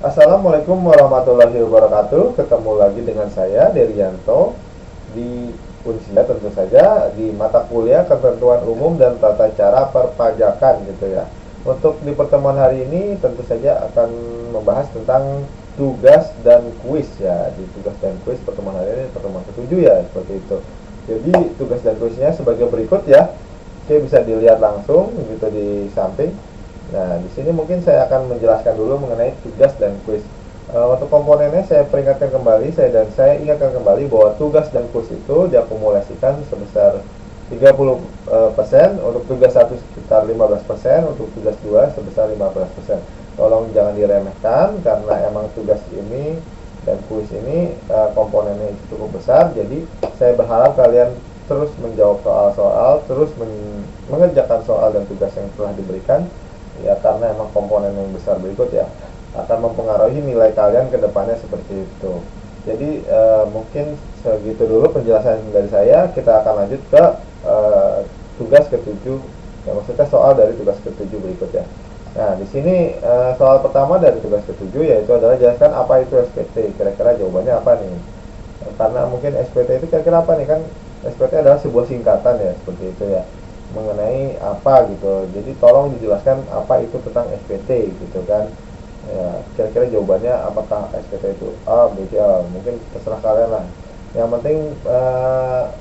Assalamualaikum warahmatullahi wabarakatuh. Ketemu lagi dengan saya Derianto di Unsia, tentu saja di mata kuliah Ketentuan Umum dan Tata Cara Perpajakan gitu ya. Untuk di pertemuan hari ini tentu saja akan membahas tentang tugas dan kuis ya. Di tugas dan kuis pertemuan hari ini pertemuan ketujuh ya, seperti itu. Jadi tugas dan kuisnya sebagai berikut ya. Oke, bisa dilihat langsung gitu di samping. Nah, di sini mungkin saya akan menjelaskan dulu mengenai tugas dan kuis. Untuk komponennya saya peringatkan kembali, saya ingatkan kembali bahwa tugas dan kuis itu diakumulasikan sebesar 30%, untuk tugas satu sekitar 15%, untuk tugas 2 sebesar 15%. Tolong jangan diremehkan karena emang tugas ini dan kuis ini komponennya itu cukup besar, jadi saya berharap kalian terus menjawab soal-soal, terus mengerjakan soal dan tugas yang telah diberikan ya, karena emang komponen yang besar berikut ya akan mempengaruhi nilai kalian ke depannya seperti itu. Jadi mungkin segitu dulu penjelasan dari saya. Kita akan lanjut ke tugas ketujuh, ya maksudnya soal dari tugas ketujuh berikutnya. Nah, di sini soal pertama dari tugas ketujuh yaitu adalah jelaskan apa itu SPT. Kira-kira jawabannya apa nih? Karena mungkin SPT itu kira-kira apa nih, kan SPT adalah sebuah singkatan ya, seperti itu ya, mengenai apa gitu. Jadi tolong dijelaskan apa itu tentang SPT gitu kan ya. Kira-kira jawabannya apakah SPT itu A, B, C, A, mungkin terserah kalian lah. Yang penting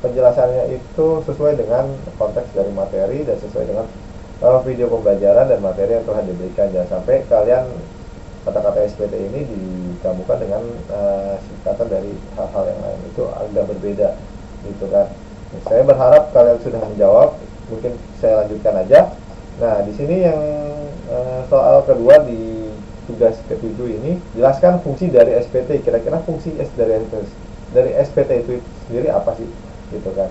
penjelasannya itu sesuai dengan konteks dari materi dan sesuai dengan video pembelajaran dan materi yang telah diberikan. Jangan sampai kalian kata-kata SPT ini digabungkan dengan singkatan dari hal-hal yang lain, itu agak berbeda gitu kan. Saya berharap kalian sudah menjawab. Mungkin saya lanjutkan aja. Nah, di sini yang soal kedua di tugas ketujuh ini, jelaskan fungsi dari SPT. Kira-kira fungsi dari SPT itu sendiri apa sih gitu kan.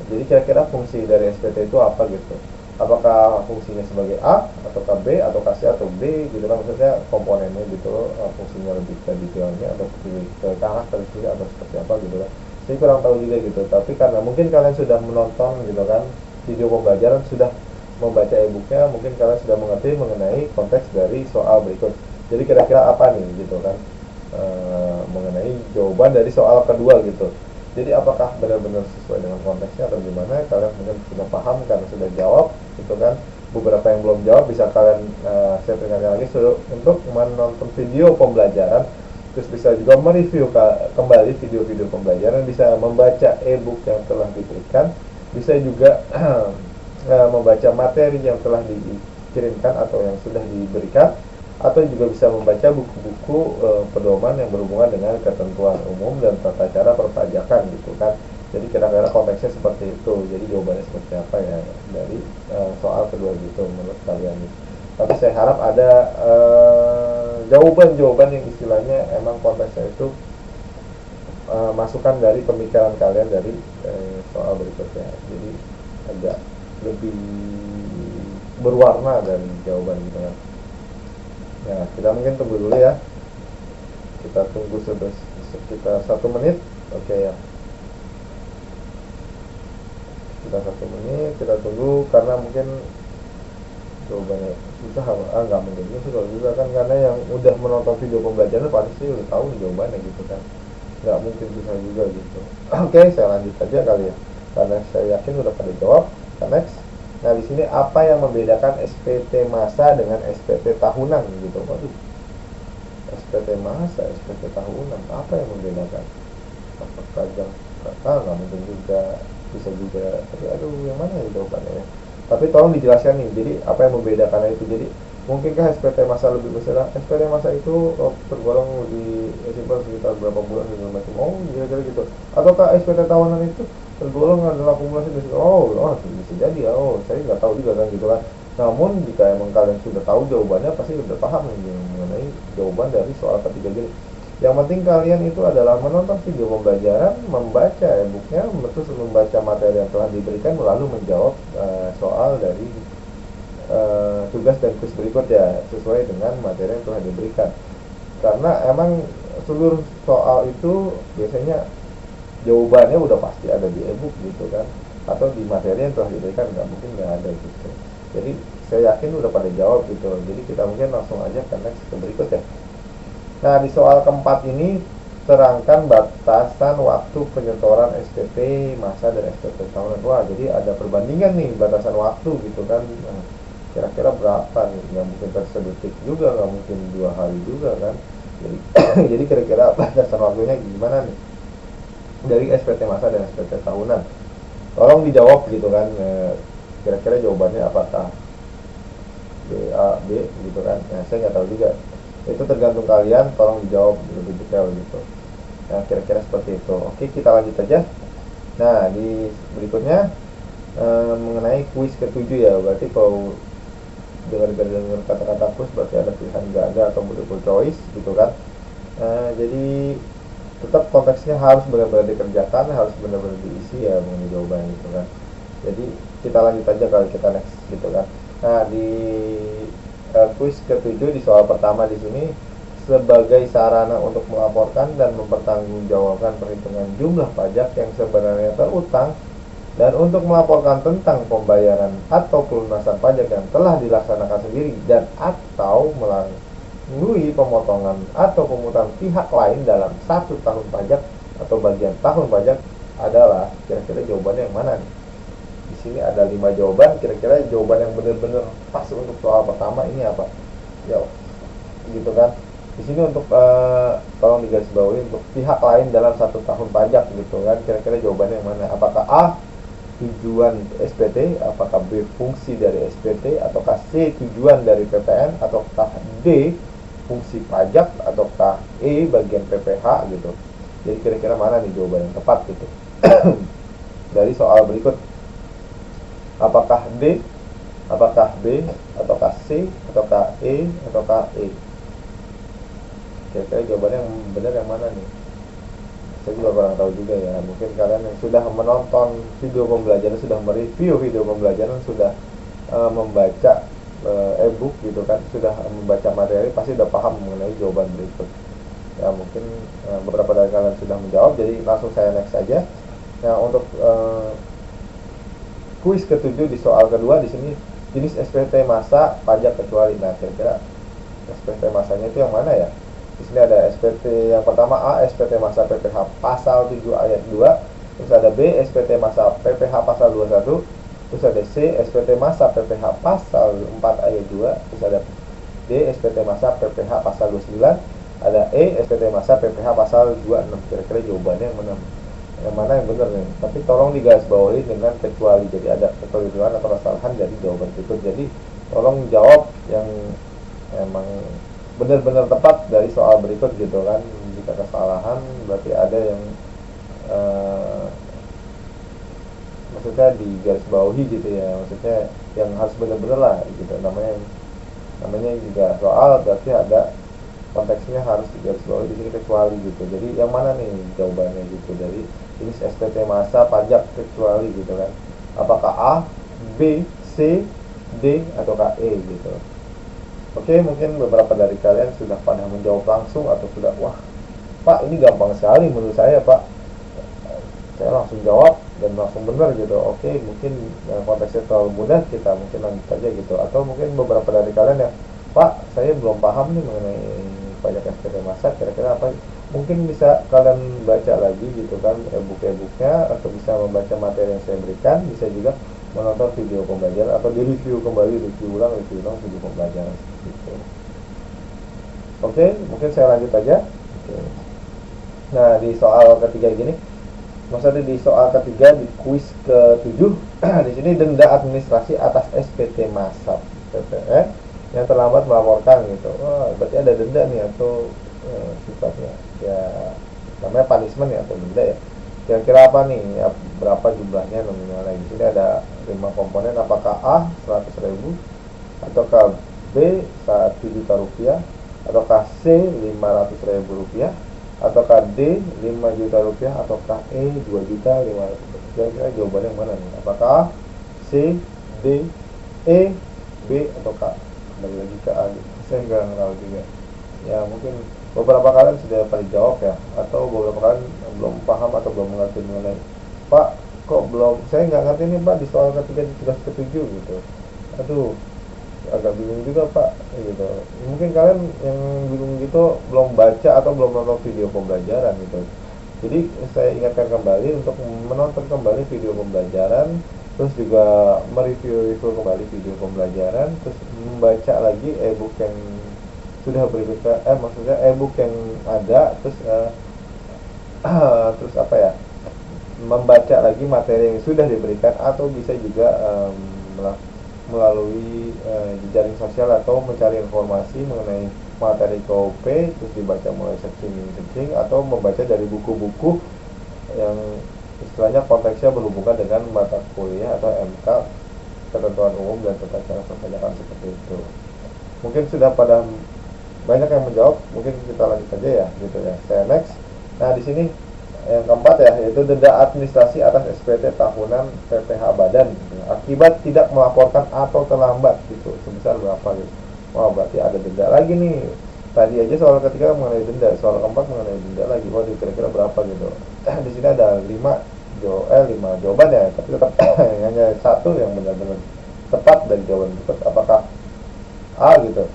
Jadi kira-kira fungsi dari SPT itu apa gitu. Apakah fungsinya sebagai A ataukah B ataukah C atau D gitu kan, maksudnya komponennya gitu, fungsinya lebih ke detailnya atau ke karakteristiknya atau seperti apa gitu kan. Saya kurang tahu juga gitu, tapi karena mungkin kalian sudah menonton gitu kan video pembelajaran, sudah membaca e-booknya, mungkin kalian sudah mengerti mengenai konteks dari soal berikut. Jadi kira-kira apa nih gitu kan, mengenai jawaban dari soal kedua gitu. Jadi apakah benar-benar sesuai dengan konteksnya atau gimana, kalian mungkin sudah paham karena sudah jawab gitu kan. Beberapa yang belum jawab bisa kalian saya peringatkan lagi untuk menonton video pembelajaran, terus bisa juga mereview kembali video-video pembelajaran, bisa membaca e-book yang telah diberikan, bisa juga membaca materi yang telah dikirimkan atau yang sudah diberikan, atau juga bisa membaca buku-buku pedoman yang berhubungan dengan ketentuan umum dan tata cara perpajakan gitu kan. Jadi kira-kira konteksnya seperti itu. Jadi jawabannya seperti apa ya dari soal kedua gitu menurut kalian gitu. Tapi saya harap ada jawaban-jawaban yang istilahnya emang konteksnya itu masukan dari pemikiran kalian dari soal berikutnya. Jadi agak lebih berwarna dari jawaban gitu kan. Ya, kita mungkin tunggu dulu ya. Kita tunggu sekitar 1 menit. Oke ya. Kita 1 menit, kita tunggu karena mungkin jawabannya susah. Nggak mungkin susah juga kan, karena yang udah menonton video pembelajaran pasti udah tahu jawabannya gitu kan. Nggak mungkin susah juga gitu. Oke, saya lanjut aja kali ya. Karena saya yakin udah pada jawab. Next. Nah, di sini apa yang membedakan SPT masa dengan SPT tahunan gitu. Waduh. SPT masa, SPT tahunan, apa yang membedakan? Apakah kata nggak mungkin juga, bisa juga. Tapi aduh, yang mana ya jawabannya ya? Tapi tolong dijelaskan nih. Jadi apa yang membedakan itu? Jadi mungkinkah SPT masa lebih besar? SPT masa itu tergolong lebih simpel sekitar berapa bulan segala macam. Oh, kira-kira gitu. Ataukah SPT tahunan itu tergolong adalah akumulasi dari bisa jadi ya. Oh, saya nggak tahu juga kan gitu kan. Namun jika emang kalian sudah tahu jawabannya, pasti sudah paham nih mengenai jawaban dari soal ketiga ini. Yang penting kalian itu adalah menonton video pembelajaran, membaca e-booknya, terus membaca materi yang telah diberikan, lalu menjawab soal dari tugas dan kuis berikut ya, sesuai dengan materi yang telah diberikan. Karena emang seluruh soal itu biasanya jawabannya udah pasti ada di e-book gitu kan, atau di materi yang telah diberikan, nggak mungkin nggak ada gitu. Jadi saya yakin udah pada jawab gitu. Jadi kita mungkin langsung aja ke next, ke berikut ya. Nah, di soal keempat ini terangkan batasan waktu penyetoran SPP masa dan SPP tahunan. Wah, jadi ada perbandingan nih batasan waktu gitu kan. Nah, kira-kira berapa nih? Nggak mungkin per sedetik juga, nggak mungkin 2 hari juga kan. Jadi, jadi kira-kira batasan waktunya gimana nih dari SPT masa dan SPT tahunan? Tolong dijawab gitu kan. Kira-kira jawabannya apakah B, A, B gitu kan. Nah, saya nggak tahu juga. Itu tergantung kalian, tolong dijawab lebih detail gitu. Nah, kira-kira seperti itu. Oke, kita lanjut aja. Nah, di berikutnya mengenai kuis ketujuh ya. Berarti kalau dengar kata-kata kuis berarti ada pilihan ganda atau multiple choice gitu kan. Jadi tetap konteksnya harus benar-benar dikerjakan, harus benar-benar diisi ya mengenai jawabannya gitu kan. Jadi kita lanjut aja kalau kita next gitu kan. Nah, di kuis ketujuh di soal pertama di sini, sebagai sarana untuk melaporkan dan mempertanggungjawabkan perhitungan jumlah pajak yang sebenarnya terutang dan untuk melaporkan tentang pembayaran atau pelunasan pajak yang telah dilaksanakan sendiri dan atau melalui pemotongan atau pemungutan pihak lain dalam 1 tahun pajak atau bagian tahun pajak adalah, kira-kira jawabannya yang mana nih? Di sini ada 5 jawaban, kira-kira jawaban yang benar-benar pas untuk soal pertama ini apa? Ya, gitu kan. Di sini untuk tolong digarisbawahi untuk pihak lain dalam 1 tahun pajak gitu kan. Kira-kira jawabannya yang mana? Apakah A tujuan SPT, apakah B fungsi dari SPT, ataukah C tujuan dari PPN, ataukah D fungsi pajak, ataukah E bagian PPH gitu. Jadi kira-kira mana nih jawaban yang tepat gitu. Dari soal berikut, apakah D, apakah B, ataukah C, ataukah E, ataukah E. Kira-kira jawabannya yang benar yang mana nih? Saya juga kurang tahu juga ya. Mungkin kalian yang sudah menonton video pembelajaran, sudah mereview video pembelajaran, sudah membaca e-book gitu kan, sudah membaca materi, pasti sudah paham mengenai jawaban berikut. Ya mungkin beberapa dari kalian sudah menjawab, jadi langsung saya next saja. Nah, untuk kuis ketujuh di soal kedua di sini, jenis SPT masa pajak kecuali. Nah, kira-kira SPT masanya itu yang mana ya? Di sini ada SPT yang pertama A, SPT masa PPh pasal 7 ayat 2, terus ada B, SPT masa PPh pasal 21, terus ada C, SPT masa PPh pasal 4 ayat 2, terus ada D, SPT masa PPh pasal 29, ada E, SPT masa PPh pasal 26. Kira-kira jawabannya yang mana? Yang mana yang benar nih? Tapi tolong digarisbawahi dengan kecuali, jadi ada kekeliruan atau kesalahan dari jawaban berikut. Jadi tolong jawab yang emang benar-benar tepat dari soal berikut gitu kan. Jika kesalahan berarti ada yang maksudnya digarisbawahi gitu ya, maksudnya yang harus benar-benar lah gitu. Namanya juga soal berarti ada konteksnya harus digarisbawahi di sini kecuali gitu. Jadi yang mana nih jawabannya gitu dari jenis SPT masa pajak kecuali gitu kan. Apakah A, B, C, D, atau E gitu. Oke, mungkin beberapa dari kalian sudah pada menjawab langsung atau sudah, wah Pak ini gampang sekali menurut saya Pak, saya langsung jawab dan langsung benar gitu. Oke, mungkin konteksnya terlalu mudah, kita mungkin lanjut saja gitu. Atau mungkin beberapa dari kalian yang, Pak saya belum paham nih mengenai pajak SPT masa, kira-kira apa? Mungkin bisa kalian baca lagi gitu kan e-booknya, atau bisa membaca materi yang saya berikan, bisa juga menonton video pembelajaran atau direview kembali, review ulang video pembelajaran gitu. Oke, mungkin saya lanjut aja. Oke. Nah, di soal ketiga gini, maksudnya di soal ketiga di kuis ke-7 di sini denda administrasi atas SPT masa PPN yang terlambat melaporkan gitu. Wah, berarti ada denda nih atau sifatnya ya namanya punishment ya atau denda ya. Kira-kira apa nih ya, berapa jumlahnya nominalnya? Di sini ada 5 komponen, apakah A 100.000, ataukah B 1 juta rupiah, ataukah C 500.000 rupiah, ataukah D 5 juta rupiah, ataukah E 2 juta 500 rupiah. Kira-kira jawabannya yang mana nih? Apakah C, D, E, B, atau K? Kembali lagi ke A gitu. Saya nggak tahu juga ya, mungkin beberapa kalian sudah pada jawab ya, atau beberapa kalian belum paham atau belum mengerti mengenai, Pak kok belum, saya nggak ngerti nih Pak di soal ketiga di tugas ketujuh gitu. Aduh, agak bingung juga Pak gitu. Mungkin kalian yang bingung gitu belum baca atau belum nonton video pembelajaran gitu. Jadi saya ingatkan kembali untuk menonton kembali video pembelajaran, terus juga mereview kembali video pembelajaran, terus membaca lagi ebook yang sudah berikutnya, maksudnya ebook yang ada, terus terus apa ya, membaca lagi materi yang sudah diberikan, atau bisa juga melalui jejaring sosial atau mencari informasi mengenai materi KOP, terus dibaca mulai searching atau membaca dari buku-buku yang istilahnya konteksnya berhubungan dengan mata kuliah atau MK, ketentuan umum dan tata cara perpajakan, seperti itu. Mungkin sudah pada banyak yang menjawab, mungkin kita lanjut aja ya gitu ya. Saya next. Nah, di sini yang keempat ya, yaitu denda administrasi atas SPT tahunan PPh Badan gitu, akibat tidak melaporkan atau terlambat gitu, sebesar berapa gitu. Wah, berarti ada denda lagi nih. Tadi aja soal ketiga mengenai denda, soal keempat mengenai denda lagi. Wah, kira-kira berapa gitu. Di sini ada 5 jawaban ya, tapi tetap hanya satu yang benar-benar tepat dari jawaban tersebut. Apakah A gitu,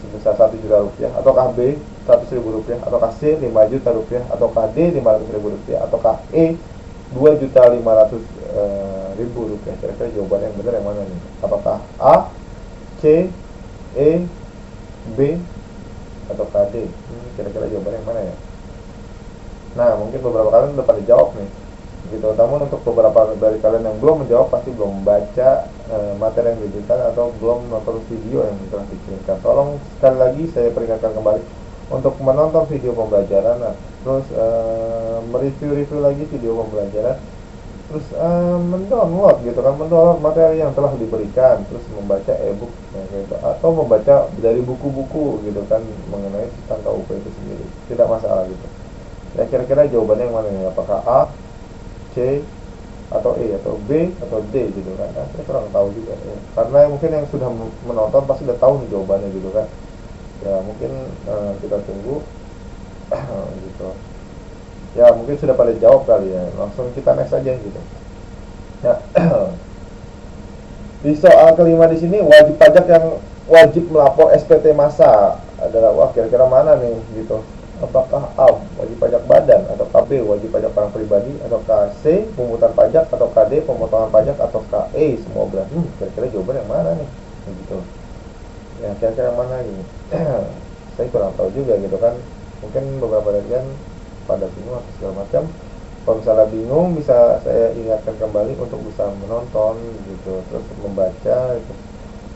sebesar 1 juta rupiah, ataukah B 100.000 rupiah, ataukah C 5 juta rupiah, ataukah D 500.000 rupiah, ataukah E 2.500.000 rupiah. Kira-kira jawaban yang benar yang mana nih? Apakah A, C, E, B, ataukah D? Kira-kira jawaban yang mana ya? Nah, mungkin beberapa kalian udah pada jawab nih gitu. Namun untuk beberapa dari kalian yang belum menjawab, pasti belum baca materi yang diberikan atau belum nonton video yang telah dikirimkan. Tolong sekali lagi saya peringatkan kembali untuk menonton video pembelajaran, terus mereview lagi video pembelajaran, terus mendownload gitu kan, mendownload materi yang telah diberikan, terus membaca ebook gitu, atau membaca dari buku-buku gitu kan mengenai tentang KUP itu sendiri, tidak masalah gitu ya. Kira-kira jawabannya yang mana nih? Apakah A, C, atau E, atau B, atau D gitu kan? Nah, saya kurang tahu juga ya. Karena mungkin yang sudah menonton pasti udah tahu nih jawabannya gitu kan ya. Mungkin kita tunggu gitu ya. Mungkin sudah pada jawab kali ya, langsung kita next aja gitu ya. Di soal kelima di sini, wajib pajak yang wajib melapor SPT masa adalah, wah kira-kira mana nih gitu. Apakah A wajib pajak badan, atau B wajib pajak orang pribadi, atau C pemungutan pajak, atau D pemotongan pajak, atau E semua belas. Kira-kira jawaban yang mana nih gitu ya, kira-kira mana ini? Saya kurang tahu juga gitu kan. Mungkin beberapa dari kalian pada bingung atau segala macam. Kalau misalnya bingung, bisa saya ingatkan kembali untuk bisa menonton gitu, terus membaca gitu.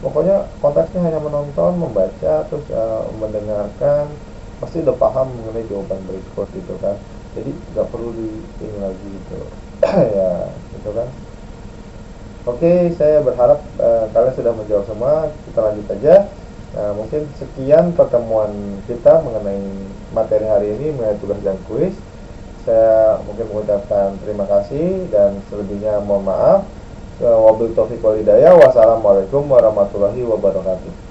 Pokoknya konteksnya hanya menonton, membaca, terus mendengarkan, pasti udah paham mengenai jawaban berikut gitu kan. Jadi nggak perlu ini lagi gitu ya gitu kan. Oke, saya berharap kalian sudah menjawab semua. Kita lanjut aja. Nah, mungkin sekian pertemuan kita mengenai materi hari ini, mengenai tugas dan kuis. Saya mungkin mengucapkan terima kasih, dan selebihnya mohon maaf. Wabillahi taufiq wal hidayah. Wassalamualaikum warahmatullahi wabarakatuh.